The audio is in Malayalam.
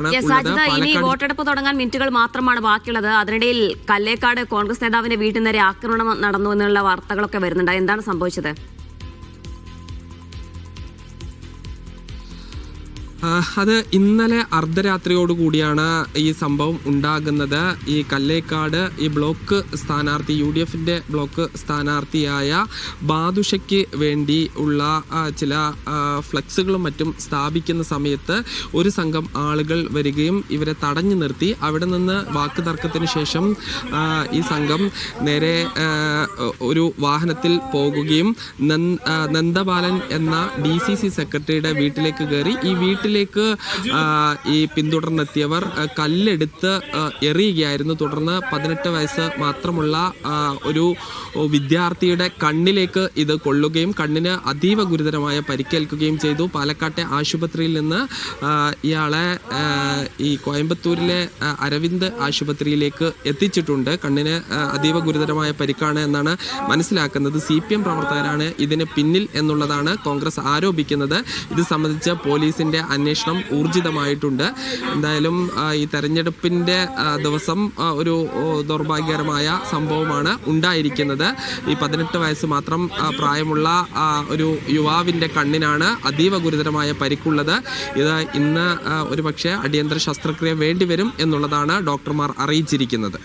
ഇനി വോട്ടെടുപ്പ് തുടങ്ങാൻ മിനിറ്റുകൾ മാത്രമാണ് ബാക്കിയുള്ളത്. അതിനിടയിൽ കല്ലേക്കാട് കോൺഗ്രസ് നേതാവിന്റെ വീട്ടിൽ നേരെ ആക്രമണം നടന്നു എന്നുള്ള വാർത്തകളൊക്കെ വരുന്നുണ്ട്. എന്താണ് സംഭവിച്ചത്? അത് ഇന്നലെ അർദ്ധരാത്രിയോടുകൂടിയാണ് ഈ സംഭവം ഉണ്ടാകുന്നത്. ഈ കല്ലേക്കാട് ഈ ബ്ലോക്ക് സ്ഥാനാർത്ഥി UDFന്റെ ബ്ലോക്ക് സ്ഥാനാർത്ഥിയായ ബാദുഷയ്ക്ക് വേണ്ടി ഉള്ള ചില ഫ്ലെക്സുകളും മറ്റും സ്ഥാപിക്കുന്ന സമയത്ത് ഒരു സംഘം ആളുകൾ വരികയും ഇവരെ തടഞ്ഞു നിർത്തി. അവിടെ നിന്ന് വാക്ക് തർക്കത്തിന് ശേഷം ഈ സംഘം നേരെ ഒരു വാഹനത്തിൽ പോകുകയും നന്ദബാലൻ എന്ന DCC സെക്രട്ടറിയുടെ വീട്ടിലേക്ക് കയറി. ഈ വീട്ടിലേക്ക് ഈ പിന്തുടർന്നെത്തിയവർ കല്ലെടുത്ത് എറിയുകയായിരുന്നു. തുടർന്ന് 18 വയസ്സ് മാത്രമുള്ള ഒരു വിദ്യാർത്ഥിയുടെ കണ്ണിലേക്ക് ഇത് കൊള്ളുകയും കണ്ണിന് അതീവ ഗുരുതരമായ പരിക്കേൽക്കുകയും ചെയ്തു. പാലക്കാട്ടെ ആശുപത്രിയിൽ നിന്ന് ഇയാളെ ഈ കോയമ്പത്തൂരിലെ അരവിന്ദ് ആശുപത്രിയിലേക്ക് എത്തിച്ചിട്ടുണ്ട്. കണ്ണിന് അതീവ ഗുരുതരമായ പരിക്കാണ് എന്നാണ് മനസ്സിലാക്കുന്നത്. CPM പ്രവർത്തകരാണ് ഇതിന് പിന്നിൽ എന്നുള്ളതാണ് കോൺഗ്രസ് ആരോപിക്കുന്നത്. ഇത് സംബന്ധിച്ച് പോലീസിന്റെ അന്വേഷണം ഊർജിതമായിട്ടുണ്ട്. എന്തായാലും ഈ തെരഞ്ഞെടുപ്പിന്റെ ദിവസം ഒരു ദൗർഭാഗ്യകരമായ സംഭവമാണ് ഉണ്ടായിരിക്കുന്നത്. ഈ 18 വയസ്സ് മാത്രം പ്രായമുള്ള ഒരു യുവാവിന്റെ കണ്ണിനാണ് അതീവ ഗുരുതരമായ പരിക്കുള്ളത്. ഇത് ഇന്ന് ഒരുപക്ഷെ അടിയന്തര ശസ്ത്രക്രിയ വേണ്ടിവരും എന്നുള്ളതാണ് ഡോക്ടർമാർ അറിയിച്ചിരിക്കുന്നത്.